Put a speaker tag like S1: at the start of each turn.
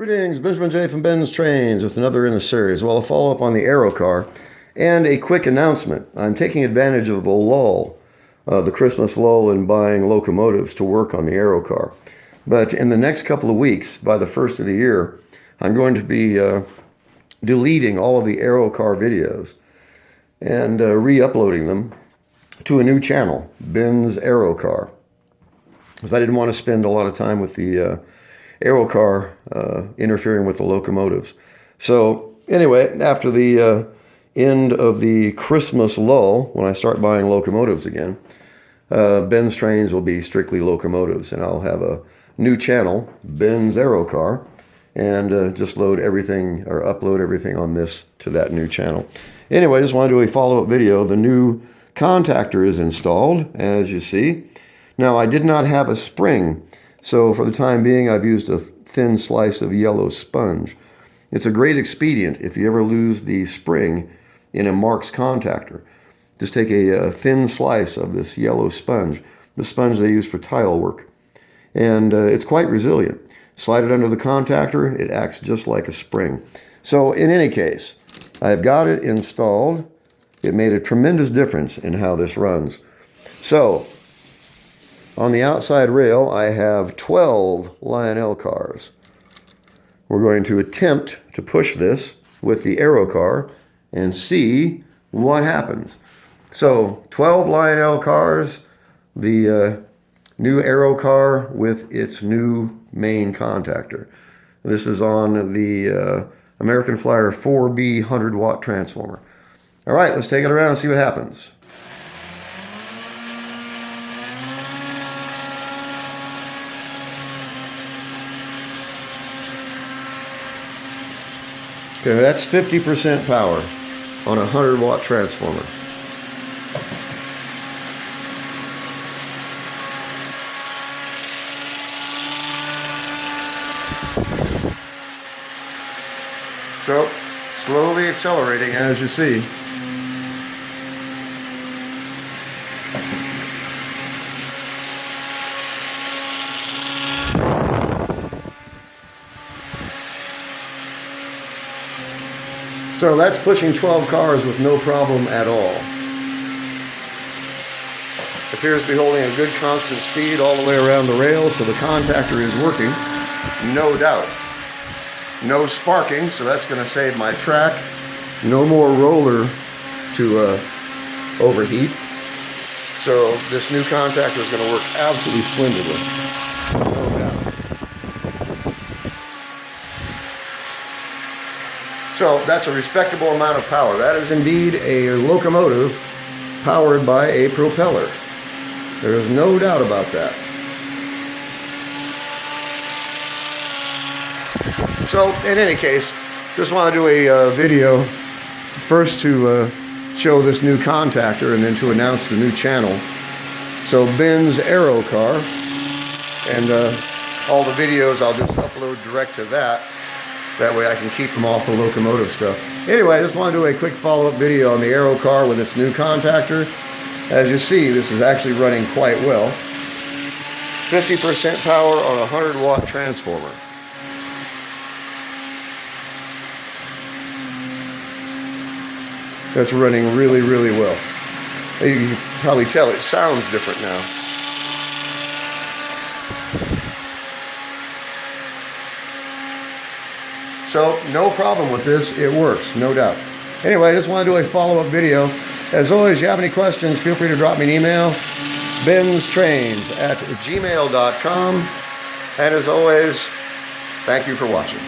S1: Greetings, Benjamin J. from Ben's Trains with another in the series. Well, a follow-up on the Aero car and a quick announcement. I'm taking advantage of a lull, the Christmas lull in buying locomotives to work on the Aero car. But in the next couple of weeks, by the first of the year, I'm going to be deleting all of the Aero car videos and re-uploading them to a new channel, Ben's Aero car. Because I didn't want to spend a lot of time with the Aero car interfering with the locomotives. So anyway, after the end of the Christmas lull, when I start buying locomotives again, Ben's Trains will be strictly locomotives, and I'll have a new channel, Ben's Aero car, and just load everything or upload everything on this to that new channel. Anyway, I just want to do a follow-up video. The new contactor is installed, as you see. Now, I did not have a spring, so for the time being, I've used a thin slice of yellow sponge. It's a great expedient if you ever lose the spring in a Marx contactor. Just take a thin slice of this yellow sponge, the sponge they use for tile work, and it's quite resilient. Slide it under the contactor, it acts just like a spring. So in any case, I've got it installed. It made a tremendous difference in how this runs. So, on the outside rail, I have 12 Lionel cars. We're going to attempt to push this with the Aero car and see what happens. So, 12 Lionel cars, the new Aero car with its new main contactor. This is on the American Flyer 4B 100-watt transformer. All right, let's take it around and see what happens. Okay, that's 50% power on a 100-watt transformer. So, slowly accelerating as you see. So that's pushing 12 cars with no problem at all. Appears to be holding a good constant speed all the way around the rail, so the contactor is working, no doubt. No sparking, so that's going to save my track. No more roller to overheat. So this new contactor is going to work absolutely splendidly. No doubt. So that's a respectable amount of power. That is indeed a locomotive powered by a propeller. There is no doubt about that. So in any case, just want to do a video first to show this new contactor and then to announce the new channel. So Ben's Aero car, and all the videos I'll just upload direct to that. That way I can keep them off the locomotive stuff. Anyway, I just want to do a quick follow-up video on the Aero car with its new contactor. As you see, this is actually running quite well. 50% power on a 100-watt transformer. That's running really, really well. You can probably tell it sounds different now. So, no problem with this. It works, no doubt. Anyway, I just want to do a follow-up video. As always, if you have any questions, feel free to drop me an email. benstrains@gmail.com. And as always, thank you for watching.